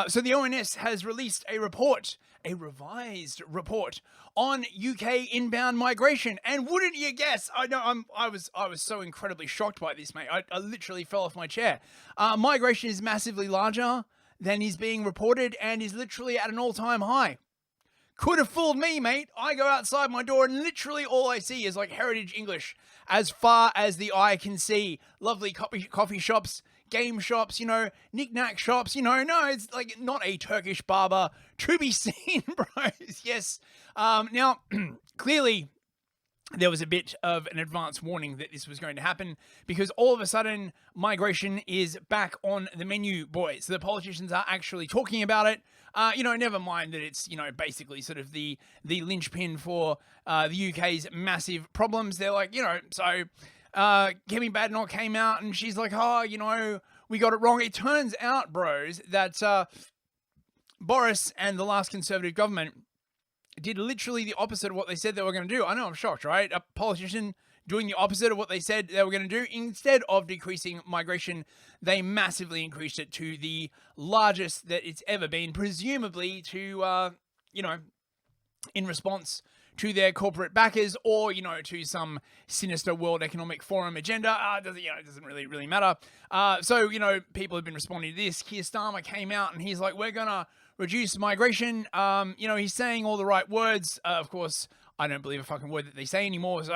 So the ONS has released a report, a revised report on UK inbound migration, and wouldn't you guess? I was so incredibly shocked by this, mate. I literally fell off my chair. Migration is massively larger than is being reported, and is literally at an all-time high. Could have fooled me, mate. I go outside my door and literally all I see is like heritage English as far as the eye can see. Lovely coffee shops, game shops, knick-knack shops, no, it's like not a Turkish barber to be seen, bros. Yes. Now, clearly, there was a bit of an advance warning that this was going to happen because all of a sudden migration is back on the menu, boys. The politicians are actually talking about it. Never mind that it's, basically sort of the linchpin for the UK's massive problems. They're like, so Kemi Badenoch came out and she's like, we got it wrong. It turns out, bros, that Boris and the last Conservative government did literally the opposite of what they said they were going to do. I know, I'm shocked, right? A politician doing the opposite of what they said they were going to do. Instead of decreasing migration, they massively increased it to the largest that it's ever been, presumably to, in response to their corporate backers or, to some sinister World Economic Forum agenda. It doesn't really matter. So, people have been responding to this. Keir Starmer came out and he's like, we're going to reduce migration. He's saying all the right words. Of course, I don't believe a fucking word that they say anymore. So,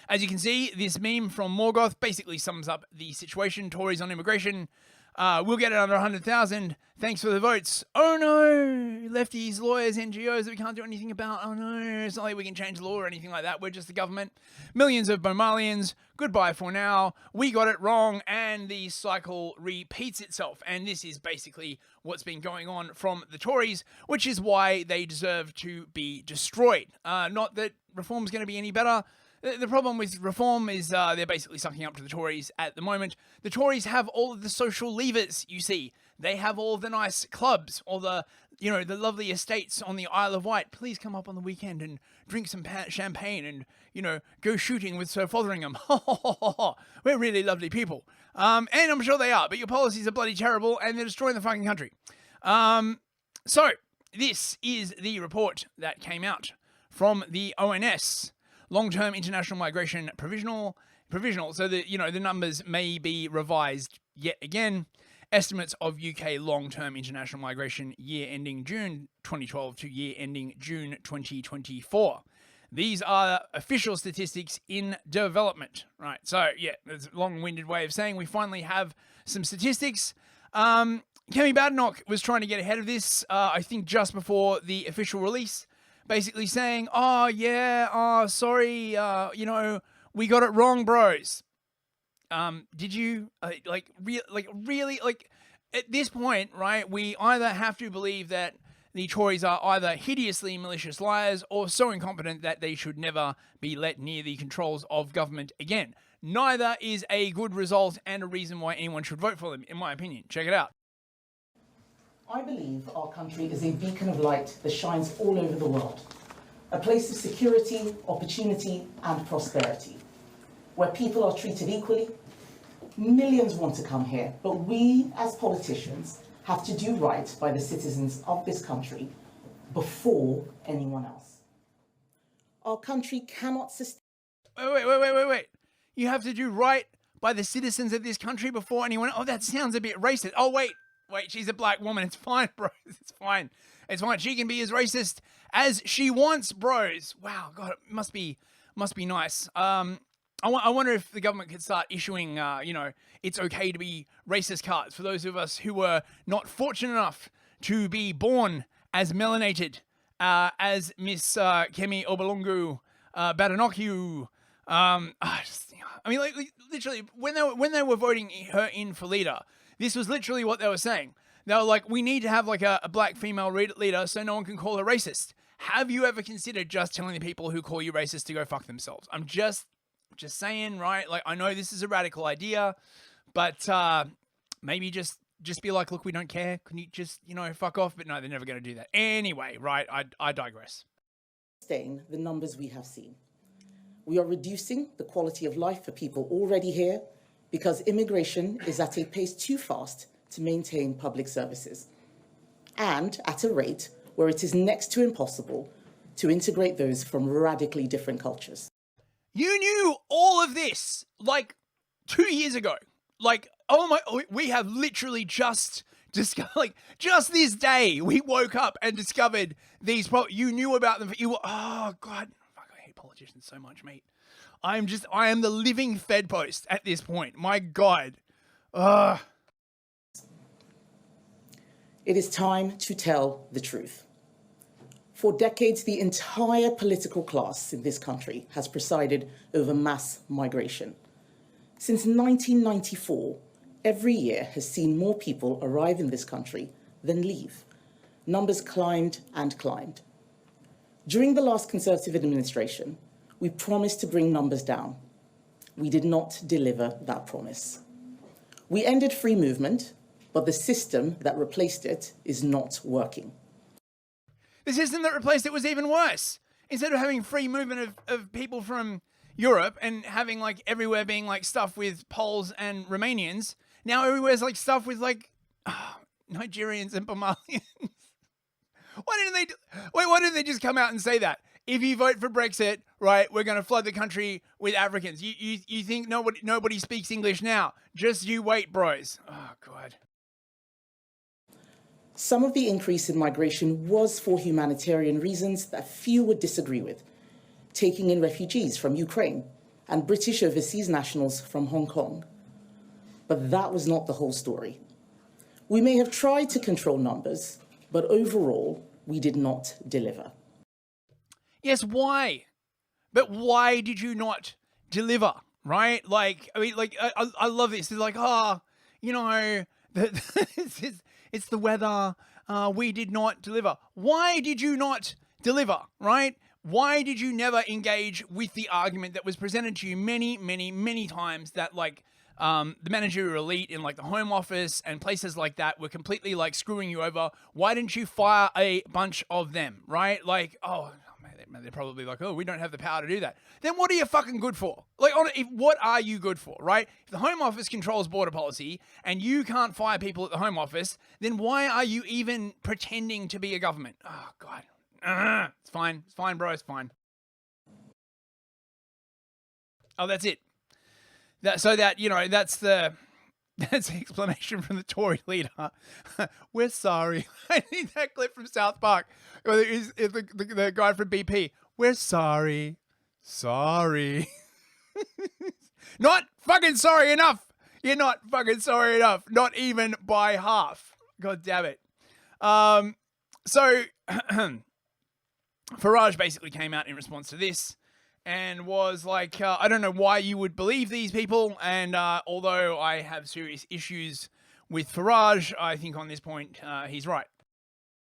as you can see, this meme from Morgoth basically sums up the situation. Tories on immigration. We'll get it under 100,000. Thanks for the votes. Oh no, lefties, lawyers, NGOs that we can't do anything about. Oh no, it's not like we can change the law or anything like that. We're just the government. Millions of Bomalians. Goodbye for now. We got it wrong, and the cycle repeats itself. And this is basically what's been going on from the Tories, which is why they deserve to be destroyed. Not that reform's going to be any better. The problem with reform is they're basically sucking up to the Tories at the moment. The Tories have all of the social levers, you see. They have all the nice clubs, all the, the lovely estates on the Isle of Wight. Please come up on the weekend and drink some champagne and, go shooting with Sir Fotheringham. We're really lovely people. And I'm sure they are, but your policies are bloody terrible and they're destroying the fucking country. So, this is the report that came out from the ONS. Long-term international migration provisional. So that the numbers may be revised yet again. Estimates of UK long-term international migration year ending June 2012 to year ending June 2024. These are official statistics in development, right? So yeah, it's a long-winded way of saying we finally have some statistics. Kemi Badenoch was trying to get ahead of this, I think just before the official release. Basically saying, sorry, we got it wrong, bros. Did you, really, at this point, right, we either have to believe that the Tories are either hideously malicious liars or so incompetent that they should never be let near the controls of government again. Neither is a good result and a reason why anyone should vote for them, in my opinion. Check it out. I believe our country is a beacon of light that shines all over the world, a place of security, opportunity and prosperity, where people are treated equally. Millions want to come here, but we as politicians have to do right by the citizens of this country before anyone else. Our country cannot sustain... Wait. You have to do right by the citizens of this country before anyone else? Oh, that sounds a bit racist. Oh, wait, she's a black woman. It's fine, bros. It's fine. She can be as racist as she wants, bros. Wow, God, it must be nice. I wonder if the government could start issuing, it's okay to be racist cards for those of us who were not fortunate enough to be born as melanated as Miss Kemi Obalongu Badenoch. Literally, when they were voting her in for leader, this was literally what they were saying. They were like, we need to have like a black female leader so no one can call her racist. Have you ever considered just telling the people who call you racist to go fuck themselves? I'm just saying, right? Like, I know this is a radical idea, but maybe just be like, look, we don't care. Can you just, fuck off? But no, they're never going to do that. Anyway, right? I digress. The numbers we have seen. We are reducing the quality of life for people already here because immigration is at a pace too fast to maintain public services. and at a rate where it is next to impossible to integrate those from radically different cultures. You knew all of this like 2 years ago. Like, oh my, we have literally just discovered, like, just this day, we woke up and discovered these. You knew about them. Oh, God. Fuck, I hate politicians so much, mate. I am the living Fed post at this point. My God. Ugh. It is time to tell the truth. For decades, the entire political class in this country has presided over mass migration. Since 1994, every year has seen more people arrive in this country than leave. Numbers climbed and climbed. During the last Conservative administration, we promised to bring numbers down. We did not deliver that promise. We ended free movement, but the system that replaced it is not working. The system that replaced it was even worse. Instead of having free movement of people from Europe and having like everywhere being like stuff with Poles and Romanians, now everywhere's like stuff with like Nigerians and Somalians. Why didn't they just come out and say that? If you vote for Brexit, right, we're going to flood the country with Africans. You think nobody speaks English now? Just you wait, bros. Oh, God. Some of the increase in migration was for humanitarian reasons that few would disagree with, taking in refugees from Ukraine and British overseas nationals from Hong Kong. But that was not the whole story. We may have tried to control numbers, but overall, we did not deliver. Yes, why? But why did you not deliver, right? Like, I mean, like, I love this. It's like, it's the weather. We did not deliver. Why did you not deliver, right? Why did you never engage with the argument that was presented to you many, many, many times that, like, the managerial elite in, like, the Home Office and places like that were completely, like, screwing you over? Why didn't you fire a bunch of them, right? Like, they're probably like, oh, we don't have the power to do that. Then what are you fucking good for? Like, what are you good for, right? If the Home Office controls border policy and you can't fire people at the Home Office, then why are you even pretending to be a government? Oh, God. It's fine. It's fine, bro. It's fine. Oh, that's it. That's the explanation from the Tory leader. We're sorry. I need that clip from South Park. Is the guy from BP. We're sorry. Sorry. Not fucking sorry enough. You're not fucking sorry enough. Not even by half. God damn it. So Farage basically came out in response to this and was like, I don't know why you would believe these people. And although I have serious issues with Farage, I think on this point, he's right.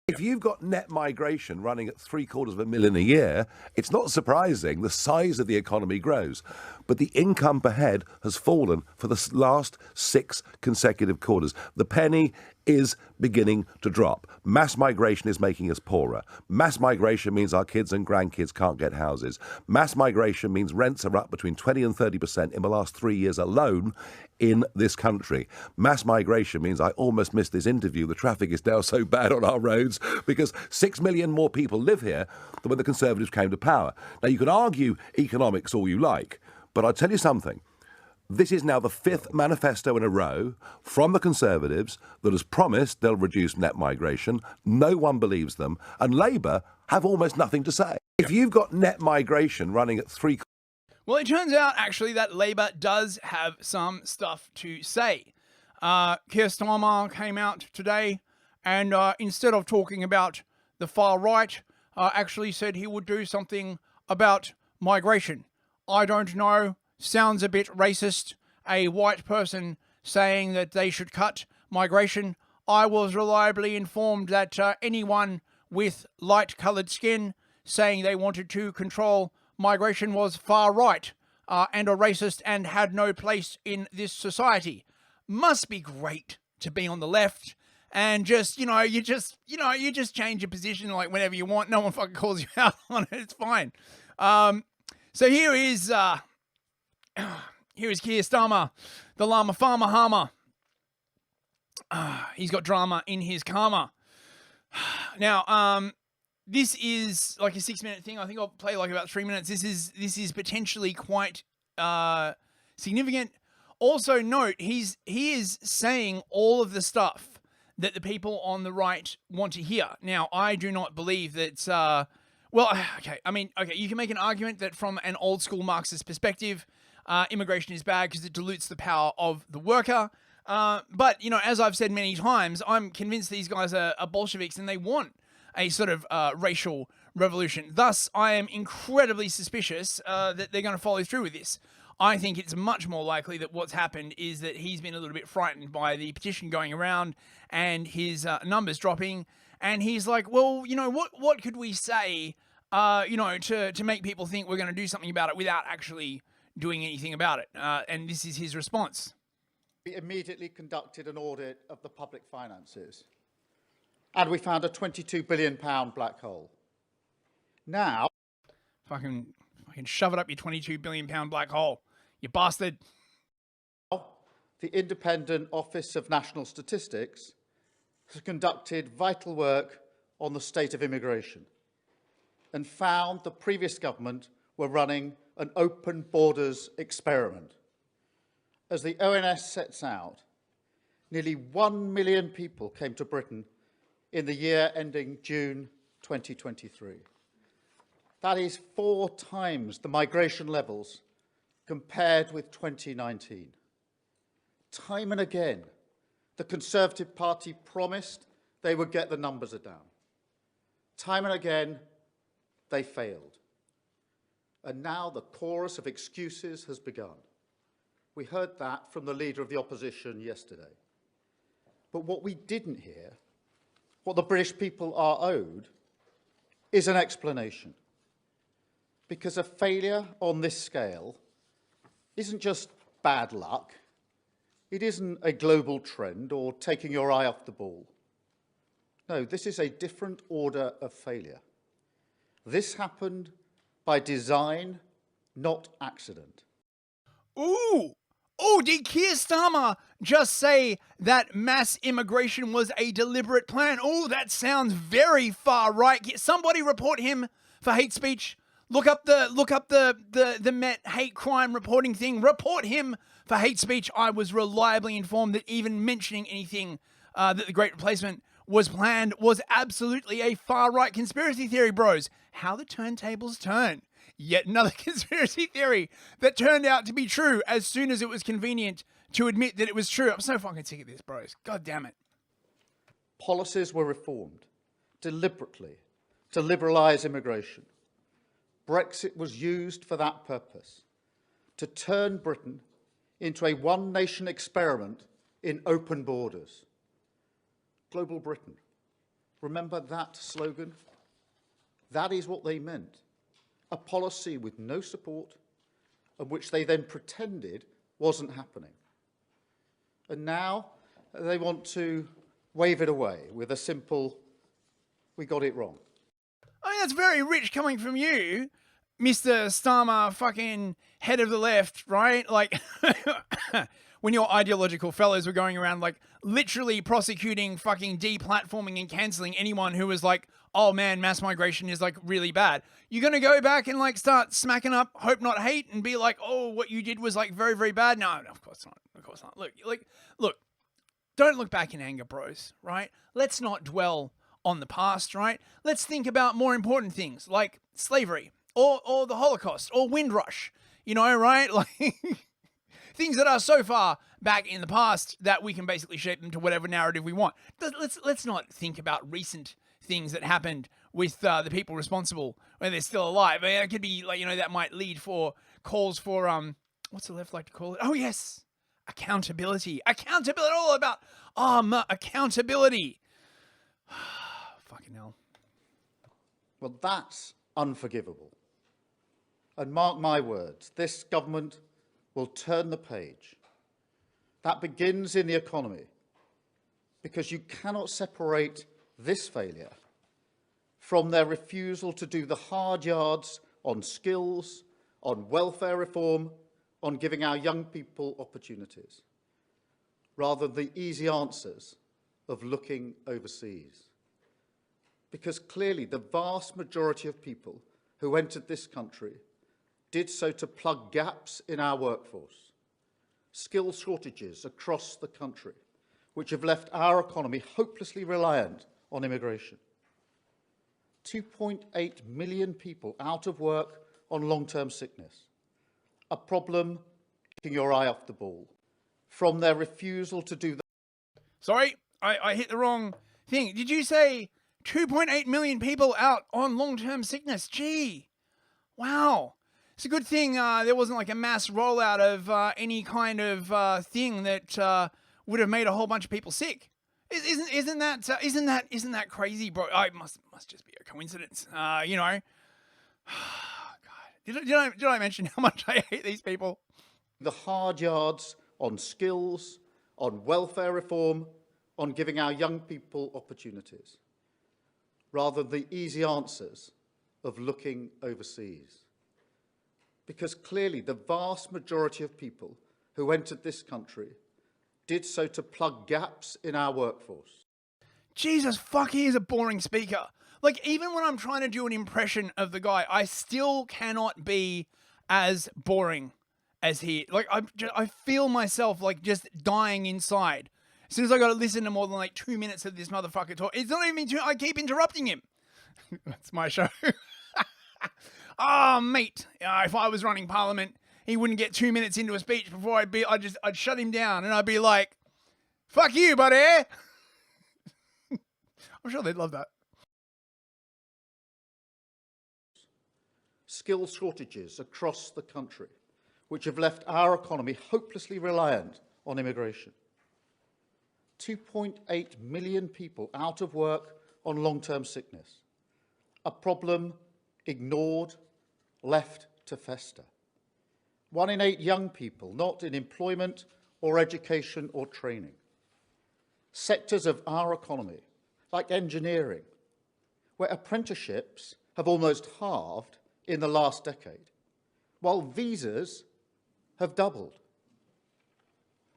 If you've got net migration running at 750,000 a year, it's not surprising the size of the economy grows. But the income per head has fallen for the last 6 consecutive quarters. The penny is beginning to drop. Mass migration is making us poorer. Mass migration means our kids and grandkids can't get houses. Mass migration means rents are up between 20 and 30% in the last 3 years alone in this country. Mass migration means I almost missed this interview. The traffic is now so bad on our roads because 6 million more people live here than when the Conservatives came to power. Now, you can argue economics all you like, but I'll tell you something. This is now the 5th manifesto in a row from the Conservatives that has promised they'll reduce net migration. No one believes them. And Labour have almost nothing to say. If you've got net migration running at 3... Well, it turns out, actually, that Labour does have some stuff to say. Keir Starmer came out today and instead of talking about the far right, actually said he would do something about migration. I don't know. Sounds a bit racist. A white person saying that they should cut migration. I was reliably informed that anyone with light-coloured skin saying they wanted to control migration was far right and a racist and had no place in this society. Must be great to be on the left and just, you just change your position like whenever you want. No one fucking calls you out on it. It's fine. So here is Keir Starmer, the llama farmer harmer. He's got drama in his karma. Now, this is like a 6-minute thing. I think I'll play like about 3 minutes. This is potentially quite significant. Also, note he is saying all of the stuff that the people on the right want to hear. Now, I do not believe that. Well, okay. I mean, okay. You can make an argument that from an old school Marxist perspective, immigration is bad because it dilutes the power of the worker. But you know, as I've said many times, I'm convinced these guys are Bolsheviks and they want a sort of racial revolution. Thus, I am incredibly suspicious that they're going to follow through with this. I think it's much more likely that what's happened is that he's been a little bit frightened by the petition going around and his numbers dropping. And he's like, well, you know, what could we say, you know, to make people think we're going to do something about it without actually doing anything about it? And this is his response. We immediately conducted an audit of the public finances. And we found a £22 billion black hole. Now, Fucking shove it up your £22 billion black hole, you bastard. the Independent Office of National Statistics has conducted vital work on the state of immigration and found the previous government were running an open borders experiment. As the ONS sets out, nearly 1 million people came to Britain in the year ending June 2023. That is 4 times the migration levels compared with 2019. Time and again, the Conservative Party promised they would get the numbers down. Time and again, they failed. And now the chorus of excuses has begun. We heard that from the Leader of the Opposition yesterday. But what we didn't hear, what the British people are owed, is an explanation. Because a failure on this scale isn't just bad luck, it isn't a global trend or taking your eye off the ball. No, this is a different order of failure. This happened by design, not accident. Ooh! Oh, did Keir Starmer just say that mass immigration was a deliberate plan? Oh, that sounds very far right. Somebody report him for hate speech. Look up the Met hate crime reporting thing. Report him for hate speech. I was reliably informed that even mentioning anything that the Great Replacement was planned was absolutely a far right conspiracy theory, bros. How the turntables turn. Yet another conspiracy theory that turned out to be true as soon as it was convenient to admit that it was true. I'm so fucking sick of this, bros. God damn it. Policies were reformed deliberately to liberalise immigration. Brexit was used for that purpose, to turn Britain into a one-nation experiment in open borders. Global Britain. Remember that slogan? That is what they meant. A policy with no support, and which they then pretended wasn't happening. And now they want to wave it away with a simple, we got it wrong. I mean, that's very rich coming from you, Mr. Starmer, fucking head of the left, right? Like, when your ideological fellows were going around, like, literally prosecuting, fucking deplatforming and cancelling anyone who was like, oh man, mass migration is like really bad. You're going to go back and like start smacking up Hope Not Hate and be like, oh, what you did was like very, very bad. No, of course not. Of course not. Look, don't look back in anger, bros, right? Let's not dwell on the past, right? Let's think about more important things like slavery or the Holocaust or Windrush, you know, right? Like things that are so far back in the past that we can basically shape them to whatever narrative we want. Let's not think about recent things that happened with the people responsible when they're still alive. I mean, it could be like, you know, that might lead for calls for what's the left like to call it? Oh yes, accountability. All about accountability. Fucking hell. Well, that's unforgivable. And mark my words, this government will turn the page. That begins in the economy, because you cannot separate this failure from their refusal to do the hard yards on skills, on welfare reform, on giving our young people opportunities, rather than the easy answers of looking overseas. because clearly the vast majority of people who entered this country did so to plug gaps in our workforce, skill shortages across the country, which have left our economy hopelessly reliant on immigration. 2.8 million people out of work on long-term sickness, a problem taking your eye off the ball, from their refusal to do the... Sorry, I hit the wrong thing. Did you say 2.8 million people out on long-term sickness? Gee, wow. It's a good thing there wasn't like a mass rollout of any kind of thing that would have made a whole bunch of people sick. Isn't that crazy, bro? It must just be a coincidence. You know. God, did I mention how much I hate these people? The hard yards on skills, on welfare reform, on giving our young people opportunities, rather than the easy answers of looking overseas. Because clearly the vast majority of people who entered this country did so to plug gaps in our workforce. Jesus fuck, he is a boring speaker. Like, even when I'm trying to do an impression of the guy, I still cannot be as boring as he. Like, I feel myself, like, just dying inside. As soon as I got to listen to more than, like, 2 minutes of this motherfucker talk. It's not even I keep interrupting him. That's my show. Oh, mate. If I was running Parliament, he wouldn't get 2 minutes into a speech before I'd shut him down and I'd be like, fuck you, buddy. I'm sure they'd love that. Skill shortages across the country, which have left our economy hopelessly reliant on immigration. 2.8 million people out of work on long-term sickness, a problem ignored, left to fester. 1 in 8 young people not in employment or education or training. Sectors of our economy, like engineering, where apprenticeships have almost halved in the last decade, while visas have doubled.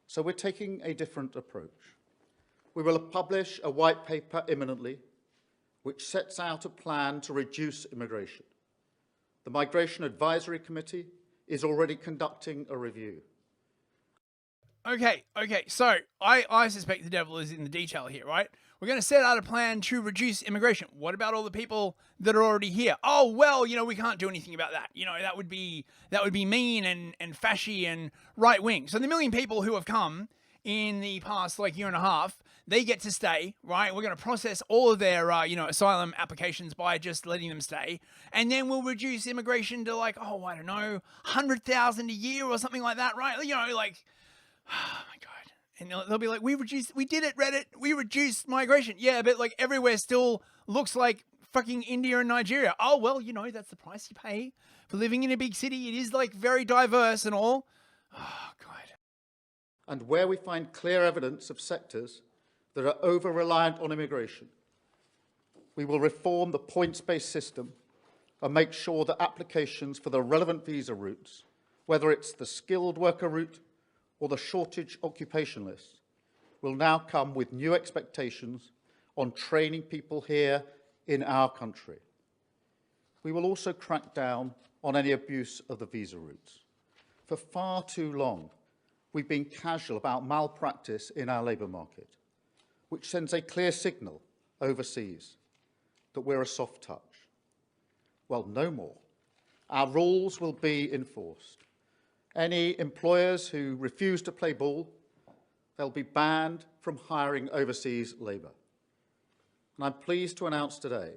So we're taking a different approach. We will publish a white paper imminently, which sets out a plan to reduce immigration. The Migration Advisory Committee is already conducting a review. Okay, so I suspect the devil is in the detail here, right? We're going to set out a plan to reduce immigration. What about all the people that are already here? Oh, well, you know, we can't do anything about that. You know, that would be mean and fashy and right-wing. So the 1 million people who have come in the past, like, year and a half, they get to stay, right? We're going to process all of their, asylum applications by just letting them stay. And then we'll reduce immigration to, like, oh, I don't know, 100,000 a year or something like that, right? You know, like, oh my God. And they'll be like, we did it, Reddit. We reduced migration. Yeah, but like everywhere still looks like fucking India and Nigeria. Oh, well, you know, that's the price you pay for living in a big city. It is like very diverse and all. Oh, God. And where we find clear evidence of sectors that are over-reliant on immigration, we will reform the points-based system and make sure that applications for the relevant visa routes, whether it's the skilled worker route or the shortage occupation list, will now come with new expectations on training people here in our country. We will also crack down on any abuse of the visa routes. For far too long, we've been casual about malpractice in our labour market, which sends a clear signal overseas that we're a soft touch. Well, no more. Our rules will be enforced. Any employers who refuse to play ball, they'll be banned from hiring overseas labour. And I'm pleased to announce today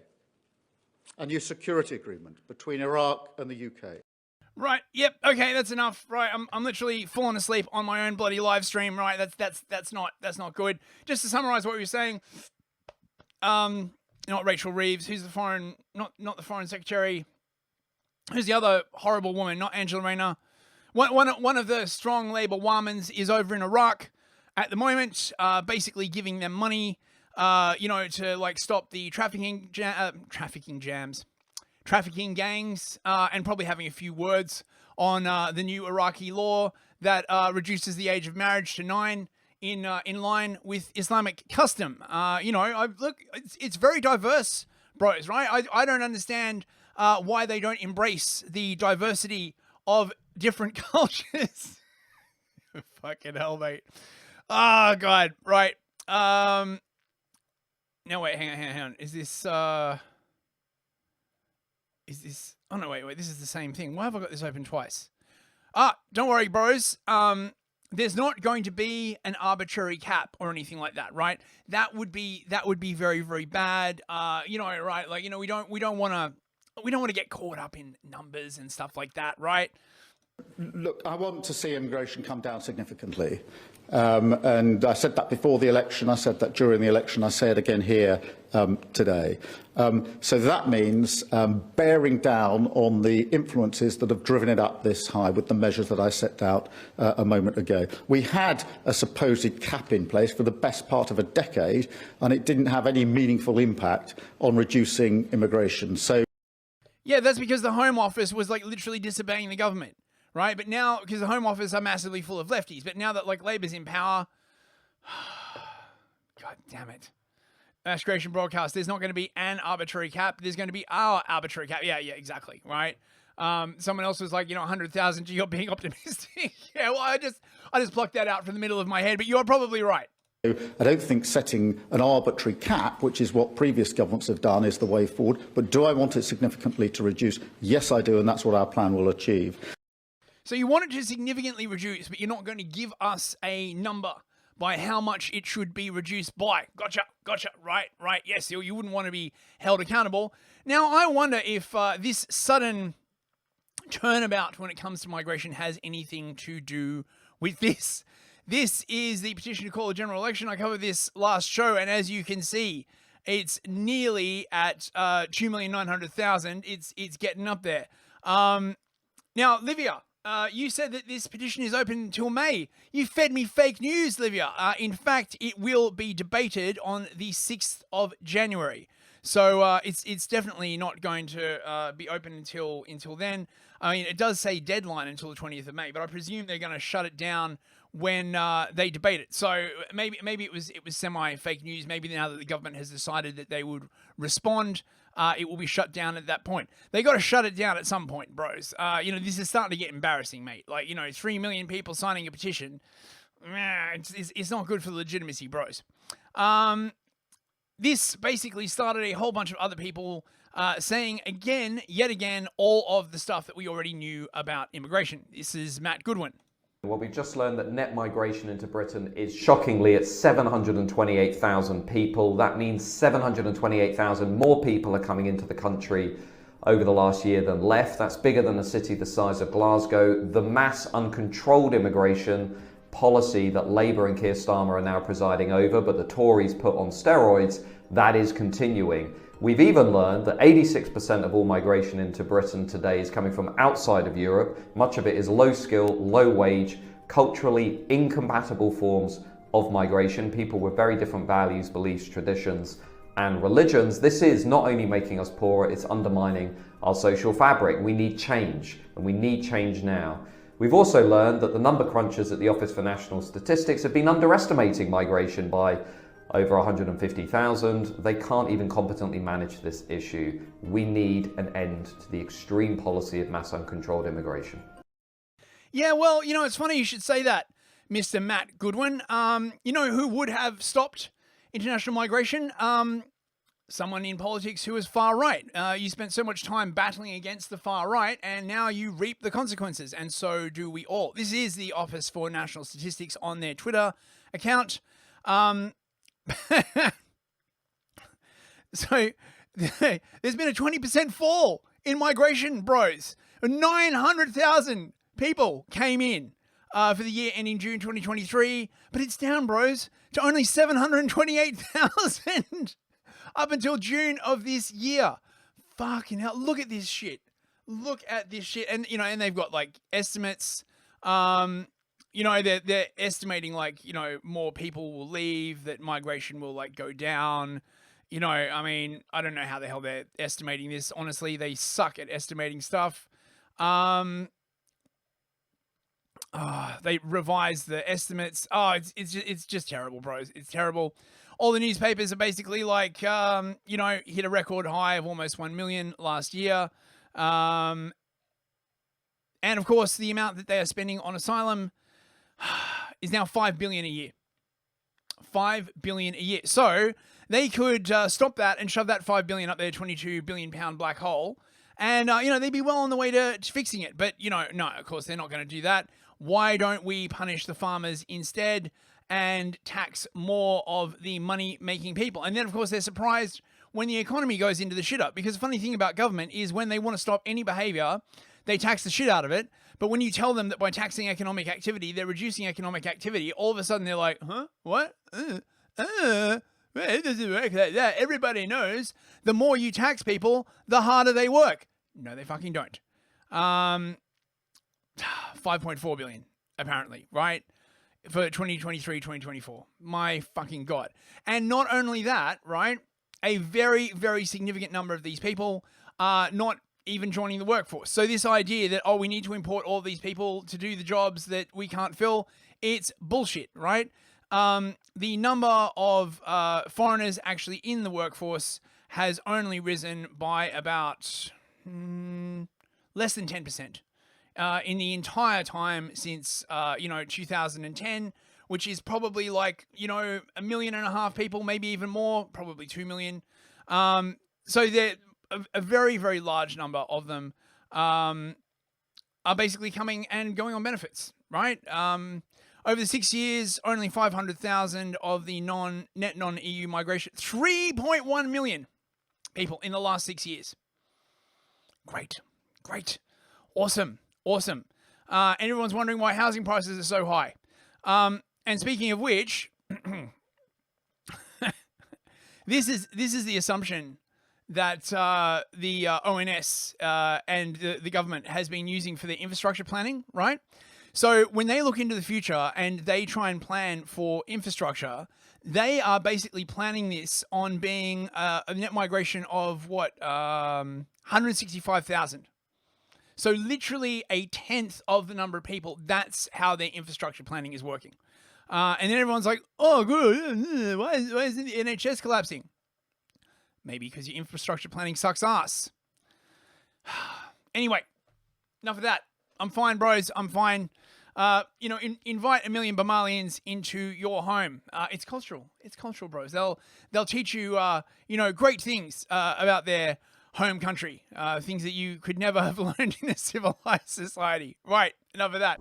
a new security agreement between Iraq and the UK. Right. Yep. Okay. That's enough. Right. I'm literally falling asleep on my own bloody live stream. Right. That's not good. Just to summarize what we were saying. Not Rachel Reeves. Who's the foreign? Not the foreign secretary. Who's the other horrible woman? Not Angela Rayner. One of the strong Labour womans is over in Iraq at the moment, basically giving them money, to like stop the trafficking gangs, and probably having a few words on the new Iraqi law that reduces the age of marriage to 9 in line with Islamic custom. Look, it's very diverse bros, right? I don't understand why they don't embrace the diversity of different cultures. Fucking hell, mate. Oh, God. Right. No, wait, hang on. Is this, oh, no, wait, this is the same thing. Why have I got this open twice? Don't worry, bros. There's not going to be an arbitrary cap or anything like that, right? That would be very, very bad. You know, right? Like, you know, we don't want to get caught up in numbers and stuff like that, right? Look, I want to see immigration come down significantly. And I said that before the election, I said that during the election, I say it again here today. So that means bearing down on the influences that have driven it up this high with the measures that I set out a moment ago. We had a supposed cap in place for the best part of a decade, and it didn't have any meaningful impact on reducing immigration. So, yeah, that's because the Home Office was like literally disobeying the government. Right, but now, because the Home Office are massively full of lefties, but now that like Labor's in power, God damn it. Mass Creation Broadcast, there's not going to be an arbitrary cap, there's going to be our arbitrary cap. Yeah, exactly, right? Someone else was like, you know, 100,000, you're being optimistic. Yeah, well, I just plucked that out from the middle of my head, but you're probably right. I don't think setting an arbitrary cap, which is what previous governments have done, is the way forward. But do I want it significantly to reduce? Yes, I do, and that's what our plan will achieve. So you want it to significantly reduce, but you're not going to give us a number by how much it should be reduced by. Gotcha. Right. Yes, you wouldn't want to be held accountable. Now, I wonder if this sudden turnabout when it comes to migration has anything to do with this. This is the petition to call a general election. I covered this last show, and as you can see, it's nearly at 2,900,000. It's getting up there. Now, Livia, you said that this petition is open until May. You fed me fake news, Livia. In fact, it will be debated on the 6th of January. So it's definitely not going to be open until then. I mean, it does say deadline until the 20th of May, but I presume they're going to shut it down when they debate it. So maybe it was semi-fake news. Maybe now that the government has decided that they would respond, it will be shut down at that point. They got to shut it down at some point, bros. You know, this is starting to get embarrassing, mate. Like, you know, 3 million people signing a petition. It's not good for the legitimacy, bros. This basically started a whole bunch of other people saying yet again, all of the stuff that we already knew about immigration. This is Matt Goodwin. Well, we've just learned that net migration into Britain is shockingly at 728,000 people. That means 728,000 more people are coming into the country over the last year than left. That's bigger than a city the size of Glasgow. The mass uncontrolled immigration policy that Labour and Keir Starmer are now presiding over, but the Tories put on steroids, that is continuing. We've even learned that 86% of all migration into Britain today is coming from outside of Europe. Much of it is low skill, low wage, culturally incompatible forms of migration, people with very different values, beliefs, traditions, and religions. This is not only making us poorer, it's undermining our social fabric. We need change, and we need change now. We've also learned that the number crunchers at the Office for National Statistics have been underestimating migration by over 150,000. They can't even competently manage this issue. We need an end to the extreme policy of mass uncontrolled immigration. Yeah, well, you know, it's funny you should say that, Mr. Matt Goodwin. You know who would have stopped international migration? Someone in politics who is far right. You spent so much time battling against the far right, and now you reap the consequences, and so do we all. This is the Office for National Statistics on their Twitter account. So there's been a 20% fall in migration, bros. 900,000 people came in for the year ending June 2023, but it's down, bros, to only 728,000 up until June of this year. Fucking hell, look at this shit. Look at this shit. And, you know, and they've got like estimates. You know, they're estimating like, you know, more people will leave, that migration will like go down. You know, I mean, I don't know how the hell they're estimating this. Honestly, they suck at estimating stuff. They revised the estimates. It's just terrible, bros. It's terrible. all the newspapers are basically like, you know, hit a record high of almost 1 million last year. And of course, the amount that they are spending on asylum is now 5 billion a year. 5 billion a year. So they could stop that and shove that 5 billion up their 22 billion pound black hole. And, you know, they'd be well on the way to fixing it. But, you know, no, of course, they're not going to do that. Why don't we punish the farmers instead and tax more of the money-making people? And then, of course, they're surprised when the economy goes into the shitter. Because the funny thing about government is when they want to stop any behavior, they tax the shit out of it. But when you tell them that by taxing economic activity, they're reducing economic activity, all of a sudden they're like, huh? What? It doesn't work like that. Everybody knows the more you tax people, the harder they work. No, they fucking don't. 5.4 billion, apparently, right? For 2023, 2024. My fucking God. And not only that, right? A very, very significant number of these people are not even joining the workforce. So this idea that, oh, we need to import all these people to do the jobs that we can't fill, it's bullshit, right? The number of foreigners actually in the workforce has only risen by about less than 10% in the entire time since, 2010, which is probably like, 1.5 million people, maybe even more, probably 2 million. So they're a very, very large number of them are basically coming and going on benefits, right? Over the 6 years, only 500,000 of the net non-EU migration, 3.1 million people in the last 6 years. Great. Awesome. And everyone's wondering why housing prices are so high. And speaking of which, this is the assumption that the ONS and the government has been using for their infrastructure planning, right? So when they look into the future and they try and plan for infrastructure, they are basically planning this on being a net migration of 165,000. So literally a tenth of the number of people. That's how their infrastructure planning is working. And then everyone's like, oh, good. Why isn't the NHS collapsing? Maybe because your infrastructure planning sucks ass. Anyway, enough of that. I'm fine, bros. I'm fine. Invite 1 million Bamalians into your home. It's cultural. It's cultural, bros. They'll teach you, great things about their home country. Things that you could never have learned in a civilized society. Right. Enough of that.